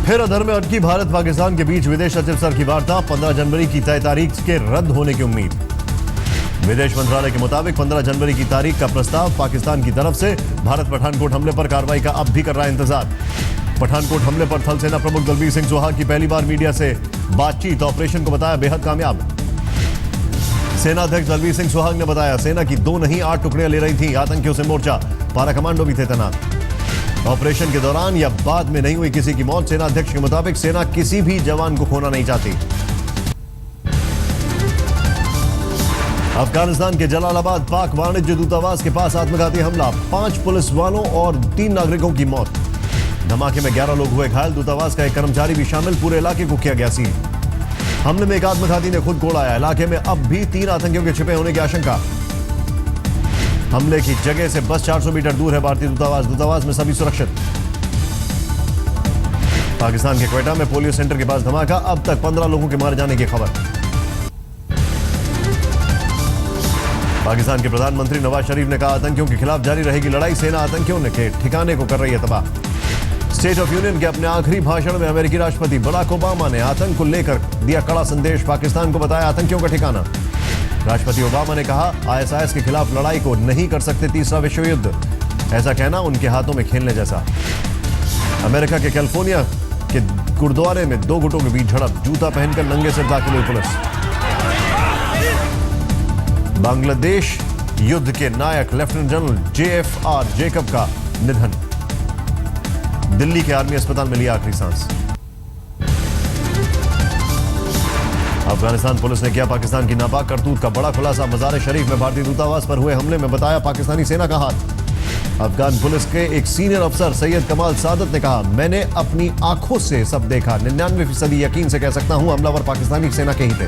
फिर अधर में अटकी भारत पाकिस्तान के बीच विदेश सचिव स्तर की वार्ता। 15 जनवरी की तय तारीख के रद्द होने की उम्मीद। विदेश मंत्रालय के मुताबिक 15 जनवरी की तारीख का प्रस्ताव पाकिस्तान की तरफ से। भारत पठानकोट हमले पर कार्रवाई का अब भी कर रहा है इंतजार। पठानकोट हमले पर थल सेना प्रमुख दलबीर सिंह सुहाग की पहली बार मीडिया से बातचीत। ऑपरेशन को बताया बेहद कामयाब। सेना अध्यक्ष दलबीर सिंह सुहाग ने बताया सेना की 2 नहीं 8 टुकड़ियां ले रही थी आतंकियों से मोर्चा। पारा कमांडो भी थे तैनात। ऑपरेशन के दौरान या बाद में नहीं हुई किसी की मौत। सेना अध्यक्ष के मुताबिक सेना किसी भी जवान को खोना नहीं चाहती। अफगानिस्तान के जलालाबाद पाक वाणिज्य दूतावास के पास आत्मघाती हमला। 5 पुलिस वालों और 3 नागरिकों की मौत। धमाके में 11 लोग हुए घायल। दूतावास का एक कर्मचारी भी शामिल। पूरे इलाके को किया गया सील। हमले में एक आत्मघाती ने खुद गोलाया। इलाके में अब भी 3 आतंकियों के छिपे होने की आशंका। हमले की जगह से बस 400 मीटर दूर है भारतीय दूतावास। दूतावास में सभी सुरक्षित। पाकिस्तान के क्वेटा में पोलियो सेंटर के पास धमाका। अब तक 15 लोगों के मारे जाने की खबर। पाकिस्तान के प्रधानमंत्री नवाज शरीफ ने कहा आतंकियों के खिलाफ जारी रहेगी लड़ाई। सेना आतंकियों के ठिकाने को कर रही है तबाह। स्टेट ऑफ यूनियन के अपने आखिरी भाषण में अमेरिकी राष्ट्रपति बराक ओबामा ने आतंक को लेकर दिया कड़ा संदेश। पाकिस्तान को बताया आतंकियों का ठिकाना। राष्ट्रपति ओबामा ने कहा आईएसआईएस के खिलाफ लड़ाई को नहीं कर सकते तीसरा विश्व युद्ध। ऐसा कहना उनके हाथों में खेलने जैसा। अमेरिका के कैलिफोर्निया के गुरुद्वारे में 2 गुटों के बीच झड़प। जूता पहनकर नंगे सिर दाखिल हुई पुलिस। बांग्लादेश युद्ध के नायक लेफ्टिनेंट जनरल JFR जेकब का निधन। दिल्ली के आर्मी अस्पताल में लिया आखिरी सांस। अफगानिस्तान पुलिस ने किया पाकिस्तान की नापाक करतूत का बड़ा खुलासा। मजार शरीफ में भारतीय दूतावास पर हुए हमले में बताया पाकिस्तानी सेना का हाथ। अफगान पुलिस के एक सीनियर अफसर सैयद कमाल सादत ने कहा मैंने अपनी आंखों से सब देखा। 99% यकीन से कह सकता हूं हमलावर पाकिस्तानी सेना के ही थे।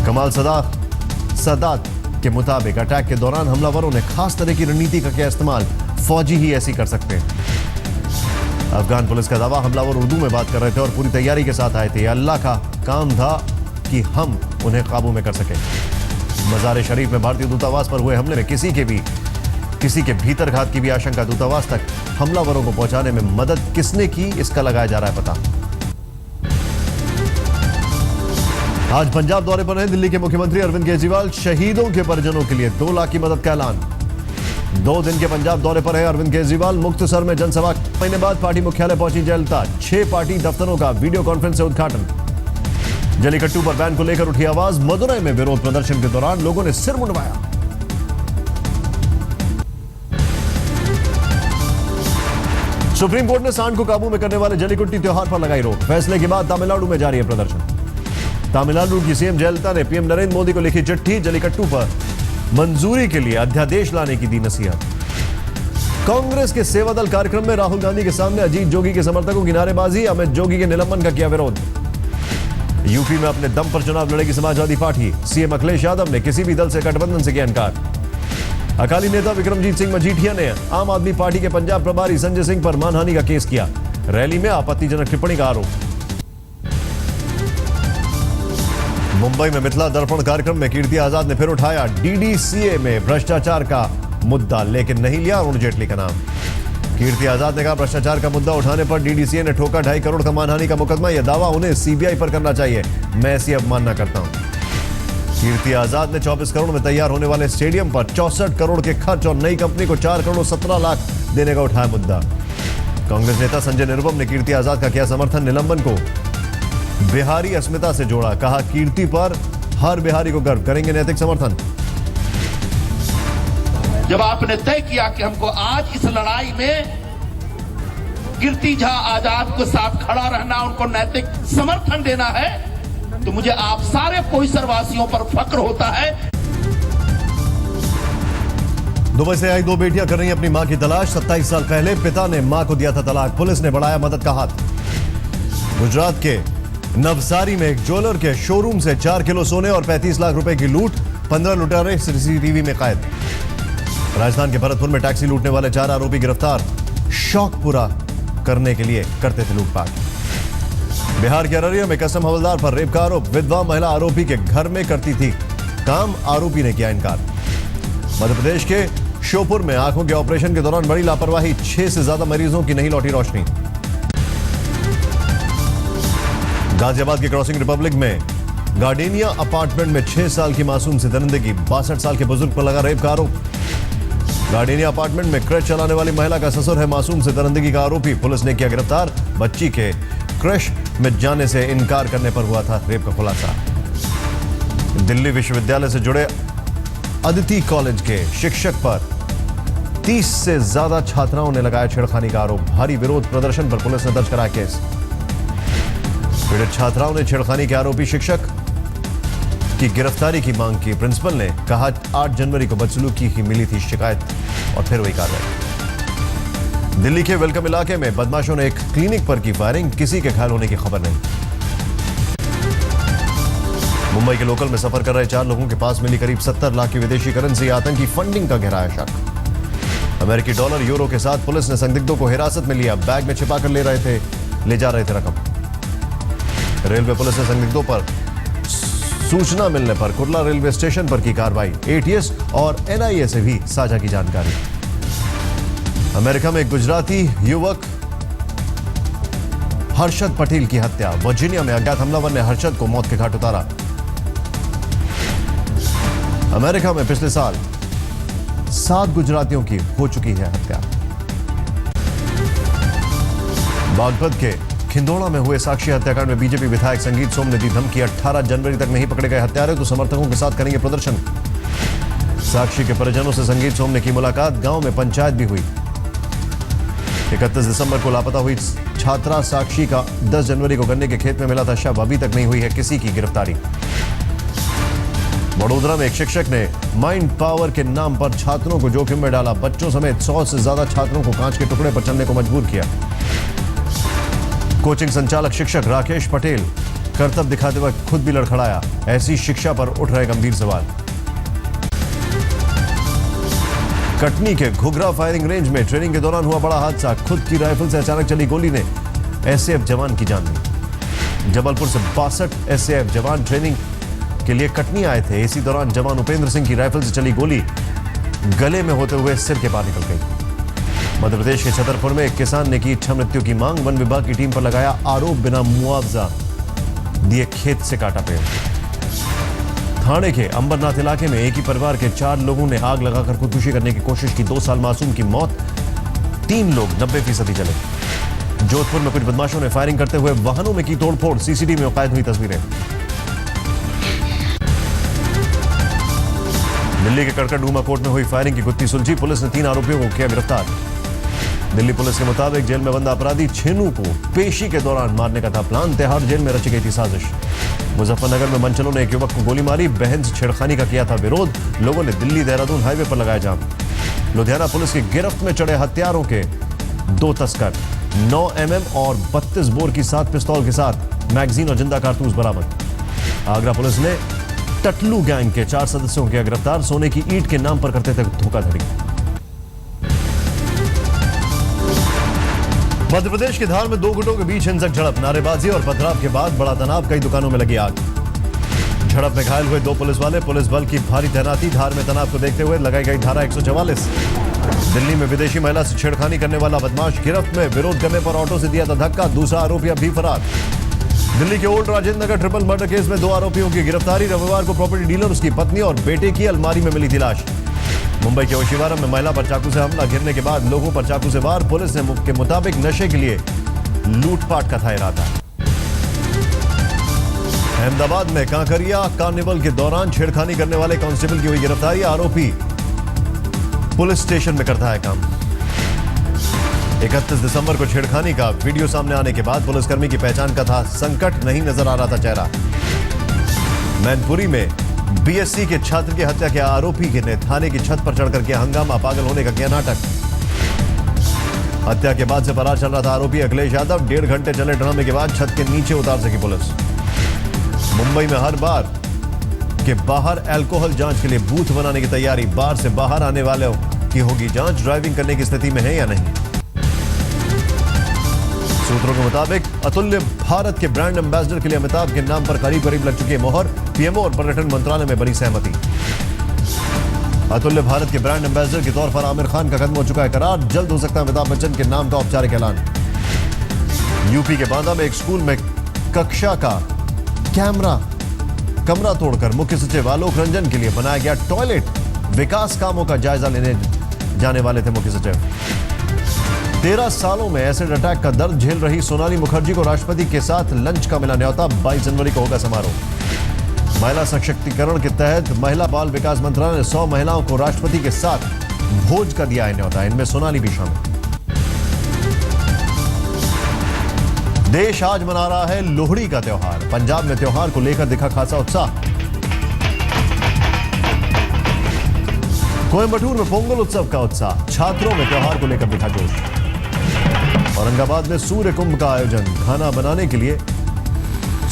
कमाल सादात के मुताबिक अटैक के दौरान हमलावरों ने खास तरह की रणनीति का किया इस्तेमाल। फौजी ही ऐसी कर सकते हैं। अफगान पुलिस का दावा हमलावर उर्दू में बात कर रहे थे और पूरी तैयारी के साथ आए थे। अल्लाह का काम था कि हम उन्हें काबू में कर सके। मजार शरीफ में भारतीय दूतावास पर हुए हमले में किसी के भीतर घात की भी आशंका। दूतावास तक हमलावरों को पहुंचाने में मदद किसने की इसका लगाया जा रहा है पता। आज पंजाब दौरे पर हैं दिल्ली के मुख्यमंत्री अरविंद केजरीवाल। शहीदों के परिजनों के लिए 2 लाख की मदद का ऐलान। 2 दिन के पंजाब दौरे पर है अरविंद केजरीवाल। मुक्तसर में जनसभा। महीने बाद पार्टी मुख्यालय पहुंची जयललिता। 6 पार्टी दफ्तरों का वीडियो कॉन्फ्रेंस से उद्घाटन। जलीकट्टू पर बैन को लेकर उठी आवाज। मदुरई में विरोध प्रदर्शन के दौरान लोगों ने सिर मुंडवाया। सुप्रीम कोर्ट ने सांड को काबू में करने वाले जलीकट्टू त्योहार पर लगाई रोक। फैसले के बाद तमिलनाडु में जारी है प्रदर्शन। तमिलनाडु की सीएम जयललिता ने पीएम नरेंद्र मोदी को लिखी चिट्ठी। जलीकट्टू पर मंजूरी के लिए अध्यादेश लाने की दी नसीहत। कांग्रेस के सेवा दल कार्यक्रम में राहुल गांधी के सामने अजीत जोगी के समर्थकों की नारेबाजी। अमित जोगी के निलंबन का किया विरोध। यूपी में अपने दम पर चुनाव लड़ेगी समाजवादी पार्टी। सीएम अखिलेश यादव ने किसी भी दल से गठबंधन से किया इनकार। अकाली नेता विक्रमजीत सिंह मजीठिया ने आम आदमी पार्टी के पंजाब प्रभारी संजय सिंह पर मानहानि का केस किया। रैली में आपत्तिजनक टिप्पणी का आरोप। मुंबई में मिथिला दर्पण कार्यक्रम में कीर्ति आजाद ने फिर उठाया DDCA में भ्रष्टाचार का मुद्दा, लेकिन नहीं लिया अरुण जेटली का नाम। कीर्ति आजाद ने कहा भ्रष्टाचार का मुद्दा उठाने पर DDCA ने ठोका 2.5 करोड़ का मानहानि का मुकदमा। यह दावा उन्हें CBI पर करना चाहिए। मैं ऐसी अवमानना करता हूं। कीर्ति आजाद ने 24 करोड़ में तैयार होने वाले स्टेडियम पर 64 करोड़ के खर्च और नई कंपनी को 4 करोड़ 17 लाख देने का उठाया मुद्दा। कांग्रेस नेता संजय निरुपम ने कीर्ति आजाद का किया समर्थन। निलंबन को बिहारी अस्मिता से जोड़ा। कहा कीर्ति पर हर बिहारी को गर्व, करेंगे नैतिक समर्थन। जब आपने तय किया कि हमको आज इस लड़ाई में कीर्ति झा आजाद के साथ खड़ा रहना, उनको नैतिक समर्थन देना है, तो मुझे आप सारे बोईसर वासियों पर फक्र होता है। दुबई से आई 2 बेटियां कर रही अपनी मां की तलाश। 27 साल पहले पिता ने मां को दिया था तलाक। पुलिस ने बढ़ाया मदद का हाथ। गुजरात के नवसारी में एक ज्वेलर के शोरूम से 4 किलो सोने और 35 लाख रुपए की लूट। 15 लुटेरे CCTV में कैद। राजस्थान के भरतपुर में टैक्सी लूटने वाले 4 आरोपी गिरफ्तार। शौक पूरा करने के लिए करते थे लूटपाट। बिहार के अररिया में कस्टम हवलदार पर रेप का आरोप। विधवा महिला आरोपी के घर में करती थी काम, आरोपी ने किया इनकार। मध्य प्रदेश के श्योपुर में आंखों के ऑपरेशन के दौरान बड़ी लापरवाही। 6 से ज्यादा मरीजों की नहीं लौटी रोशनी। गाजियाबाद के क्रॉसिंग रिपब्लिक में गार्डेनिया अपार्टमेंट में 6 साल की मासूम से दरिंदगी, 62 साल के बुजुर्ग पर लगा रेप का आरोप। गार्डेनिया अपार्टमेंट में क्रैश चलाने वाली महिला का ससुर है मासूम से दरिंदगी का आरोपी। पुलिस ने किया गिरफ्तार। बच्ची के क्रैश में जाने से इनकार करने पर हुआ था रेप का खुलासा। दिल्ली विश्वविद्यालय से जुड़े अदिति कॉलेज के शिक्षक पर 30 से ज्यादा छात्राओं ने लगाया छेड़खानी का आरोप। भारी विरोध प्रदर्शन पर पुलिस ने दर्ज कराया केस। पीड़ित छात्राओं ने छेड़खानी के आरोपी शिक्षक की गिरफ्तारी की मांग की। प्रिंसिपल ने कहा 8 जनवरी को बदसलूकी की मिली थी शिकायत और फिर वही कार्रवाई। दिल्ली के वेलकम इलाके में बदमाशों ने एक क्लिनिक पर की फायरिंग, किसी के घायल होने की खबर नहीं। मुंबई के लोकल में सफर कर रहे 4 लोगों के पास मिली करीब 70 लाख की विदेशी करेंसी। आतंकी फंडिंग का गहराया शक। अमेरिकी डॉलर यूरो के साथ पुलिस ने संदिग्धों को हिरासत में लिया। बैग में छिपा कर ले जा रहे थे रकम। रेलवे पुलिस ने संदिग्धों पर सूचना मिलने पर कुर्ला रेलवे स्टेशन पर की कार्रवाई। एटीएस और एनआईए से भी साझा की जानकारी। अमेरिका में गुजराती युवक हर्षद पटेल की हत्या। वर्जीनिया में अज्ञात हमलावर ने हर्षद को मौत के घाट उतारा। अमेरिका में पिछले साल 7 गुजरातियों की हो चुकी है हत्या। बागपत के खिंदोड़ा में हुए साक्षी हत्याकांड में बीजेपी विधायक संगीत सोम ने दी धमकी। 18 जनवरी तक नहीं पकड़े गए हत्यारे तो समर्थकों के साथ करेंगे प्रदर्शन। साक्षी के परिजनों से संगीत सोम ने की मुलाकात। गांव में पंचायत भी हुई। 31 दिसंबर को लापता हुई छात्रा साक्षी का 10 जनवरी को गन्ने के खेत में मिला था शव। अभी तक नहीं हुई है किसी की गिरफ्तारी। वडोदरा में एक शिक्षक ने माइंड पावर के नाम पर छात्रों को जोखिम में डाला। बच्चों समेत 100 से ज्यादा छात्रों को कांच के टुकड़े पर चलने को मजबूर किया। कोचिंग संचालक शिक्षक राकेश पटेल कर्तव्य दिखाते वक्त खुद भी लड़खड़ाया। ऐसी शिक्षा पर उठ रहे गंभीर सवाल। कटनी के घुघरा फायरिंग रेंज में ट्रेनिंग के दौरान हुआ बड़ा हादसा। खुद की राइफल से अचानक चली गोली ने एसएएफ जवान की जान ली। जबलपुर से 62 एसएएफ जवान ट्रेनिंग के लिए कटनी आए थे। इसी दौरान जवान उपेंद्र सिंह की राइफल से चली गोली गले में होते हुए सिर के पार निकल गई। मध्य प्रदेश के छतरपुर में एक किसान ने की इच्छा मृत्यु की मांग। वन विभाग की टीम पर लगाया आरोप, बिना मुआवजा दिए खेत से काटा पेड़। थाने के अंबरनाथ इलाके में एक ही परिवार के 4 लोगों ने आग लगाकर खुदकुशी करने की कोशिश की। 2 साल मासूम की मौत, 3 लोग 90% जले। जोधपुर में कुछ बदमाशों ने फायरिंग करते हुए वाहनों में की तोड़फोड़। सीसीटीवी में कैद हुई तस्वीरें। दिल्ली के कड़कड़डूमा कोर्ट में हुई फायरिंग की गुत्थी सुलझी। पुलिस ने 3 आरोपियों को किया गिरफ्तार। दिल्ली पुलिस के मुताबिक जेल में बंद अपराधी छेनू को पेशी के दौरान मारने का था प्लान। तिहाड़ जेल में रची गई थी साजिश। मुजफ्फरनगर में मनचलों ने एक युवक को गोली मारी। बहन से छेड़खानी का किया था विरोध। लोगों ने दिल्ली देहरादून हाईवे पर लगाया जाम। लुधियाना पुलिस की गिरफ्त में चढ़े हथियारों के 2 तस्कर। 9 mm और 32 बोर की 7 पिस्तौल के साथ मैगजीन और जिंदा कारतूस बरामद। आगरा पुलिस ने टटलू गैंग के 4 सदस्यों को किया गिरफ्तार। सोने की ईंट के नाम पर करते थे धोखाधड़ी। मध्य प्रदेश के धार में 2 गुटों के बीच हिंसक झड़प। नारेबाजी और पथराव के बाद बड़ा तनाव। कई दुकानों में लगी आग। झड़प में घायल हुए 2 पुलिस वाले। पुलिस बल की भारी तैनाती। धार में तनाव को देखते हुए लगाई गई धारा 144। दिल्ली में विदेशी महिला से छेड़खानी करने वाला बदमाश गिरफ्त में। विरोध करने पर ऑटो से दिया था धक्का। दूसरा आरोपी अब भी फरार। दिल्ली के old Rajendra Nagar triple murder case में 2 आरोपियों की गिरफ्तारी। रविवार को प्रॉपर्टी डीलर, उसकी पत्नी और बेटे की अलमारी में मिली थी लाश। मुंबई के ओशिवारा में महिला पर चाकू से हमला। गिरने के बाद लोगों पर चाकू से वार। पुलिस ने के मुताबिक नशे के लिए लूटपाट का था इरादा। अहमदाबाद में कांकरिया कार्निवल के दौरान छेड़खानी करने वाले कांस्टेबल की हुई गिरफ्तारी। आरोपी पुलिस स्टेशन में करता है काम। 31 दिसंबर को छेड़खानी का वीडियो सामने आने के बाद पुलिसकर्मी की पहचान का था संकट। नहीं नजर आ रहा था चेहरा। मैनपुरी में बीएससी के छात्र की हत्या के आरोपी ने थाने की छत पर चढ़कर किया हंगामा। पागल होने का किया नाटक। हत्या के बाद से फरार चल रहा था आरोपी अखिलेश यादव। 1.5 घंटे चले ड्रामे के बाद छत के नीचे उतार सकी पुलिस। मुंबई में हर बार के बाहर अल्कोहल जांच के लिए बूथ बनाने की तैयारी। बार से बाहर आने वालों की होगी जांच। ड्राइविंग करने की स्थिति में है या नहीं। सूत्रों के मुताबिक अतुल्य भारत के ब्रांड एम्बेसडर के लिए अमिताभ के नाम पर करीब करीब लग चुकी है मोहर। पीएमओ और पर्यटन मंत्रालय में बनी सहमति। अतुल्य भारत के ब्रांड एम्बेसडर के तौर पर आमिर खान का खत्म हो चुका है करार। जल्द हो सकता है अमिताभ बच्चन के नाम का औपचारिक ऐलान। यूपी के बांदा में एक स्कूल में कक्षा का कमरा तोड़कर मुख्य सचिव आलोक रंजन के लिए बनाया गया टॉयलेट। विकास कामों का जायजा लेने जाने वाले थे मुख्य सचिव। 13 सालों में एसिड अटैक का दर्द झेल रही सोनाली मुखर्जी को राष्ट्रपति के साथ लंच का मिला न्योता। 22 जनवरी को होगा समारोह। महिला सशक्तिकरण के तहत महिला बाल विकास मंत्रालय ने 100 महिलाओं को राष्ट्रपति के साथ भोज का दिया है न्योता। इनमें सोनाली भी शामिल। देश आज मना रहा है लोहड़ी का त्योहार। पंजाब में त्योहार को लेकर दिखा खासा उत्साह। कोयंबटूर में पोंगल उत्सव का उत्साह। छात्रों में त्योहार को लेकर दिखा जोश। औरंगाबाद में सूर्य कुंभ का आयोजन। खाना बनाने के लिए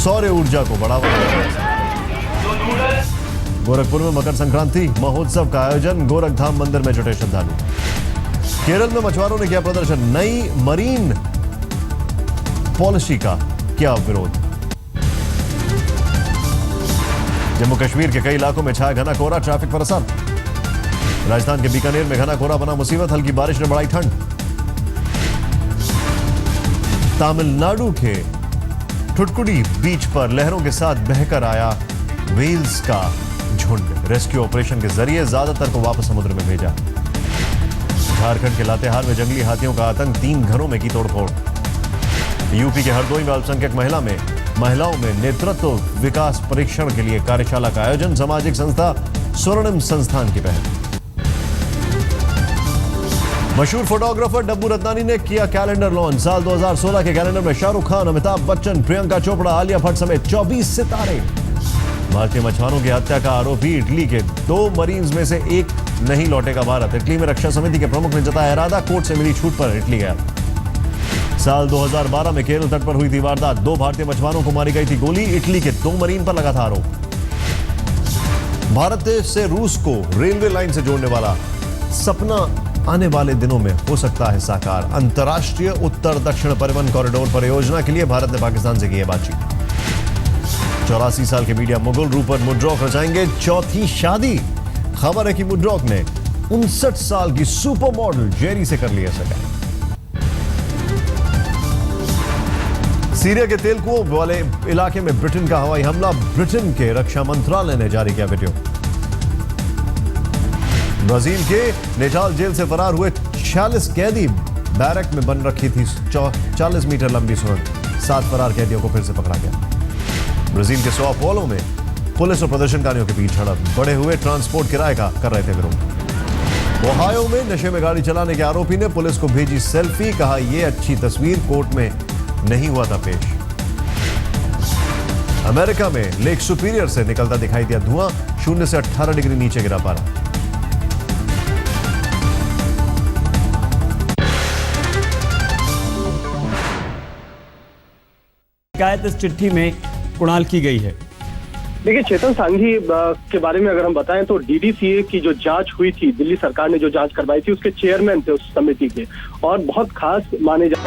सौर ऊर्जा को बढ़ावा दिया। गोरखपुर में मकर संक्रांति महोत्सव का आयोजन। गोरखधाम मंदिर में जुटे श्रद्धालु। केरल में मछुआरों ने किया प्रदर्शन। नई मरीन पॉलिसी का किया विरोध। जम्मू कश्मीर के कई इलाकों में छाया घना कोहरा। ट्रैफिक पर असर। राजस्थान के बीकानेर में घना कोहरा बना मुसीबत। हल्की बारिश ने बढ़ाई ठंड। तमिलनाडु के ठुटकुडी बीच पर लहरों के साथ बहकर आया व्हेल्स का झुंड। रेस्क्यू ऑपरेशन के जरिए ज्यादातर को वापस समुद्र में भेजा। झारखंड के लातेहार में जंगली हाथियों का आतंक। 3 घरों में की तोड़फोड़। यूपी के हरदोई में अल्पसंख्यक महिलाओं में नेतृत्व विकास परीक्षण के लिए कार्यशाला का आयोजन। सामाजिक संस्था स्वर्णिम संस्थान की पहल। मशहूर फोटोग्राफर डब्बू रत्नानी ने किया कैलेंडर लॉन्च। साल 2016 के कैलेंडर में शाहरुख खान, अमिताभ बच्चन, प्रियंका चोपड़ा, आलिया भट्ट समेत 24 सितारे। भारतीय मछुआरों की हत्या का आरोपी इटली के 2 मरीन्स में से एक नहीं लौटेगा भारत। इटली में रक्षा समिति के प्रमुख ने जताया इरादा। कोर्ट से मिली छूट पर इटली गया। साल 2012 में केरल तट पर हुई थी वारदात। 2 भारतीय मछुआरों को मारी गई थी गोली। इटली के 2 मरीन पर लगा था आरोप। भारत से रूस को रेलवे लाइन से जोड़ने वाला सपना आने वाले दिनों में हो सकता है साकार। अंतर्राष्ट्रीय उत्तर दक्षिण परिवहन कॉरिडोर परियोजना के लिए भारत ने पाकिस्तान से की है बातचीत। 84 साल के मीडिया मुगल रूपर्ट मुर्डॉक रचाएंगे 4थी शादी। खबर है कि मुर्डॉक ने 59 साल की सुपर मॉडल जेरी से कर लिया सगा। सीरिया के तेल कुओं वाले इलाके में ब्रिटेन का हवाई हमला। ब्रिटेन के रक्षा मंत्रालय ने जारी किया वीडियो। ब्राजील के नेटाल जेल से फरार हुए 46 कैदी। बैरक में बन रखी थी 40 मीटर लंबी सुरंग। 7 फरार कैदियों को फिर से पकड़ा गया। ब्राजील के सौ पोलो में पुलिस और प्रदर्शनकारियों के बीच झड़प। बढ़े हुए ट्रांसपोर्ट किराए का कर रहे थे विरोध। ओहायो में नशे में गाड़ी चलाने के आरोपी ने पुलिस को भेजी सेल्फी। कहा यह अच्छी तस्वीर कोर्ट में नहीं हुआ था पेश। अमेरिका में लेक सुपीरियर से निकलता दिखाई दिया धुआं। 0 से 18 डिग्री नीचे गिरा पारा। शिकायत इस चिट्ठी में कुणाल की गई है। देखिए चेतन सांघी के बारे में अगर हम बताएं तो डीडीसीए की जो जांच हुई थी, दिल्ली सरकार ने जो जांच करवाई थी, उसके चेयरमैन थे उस समिति के और बहुत खास माने जा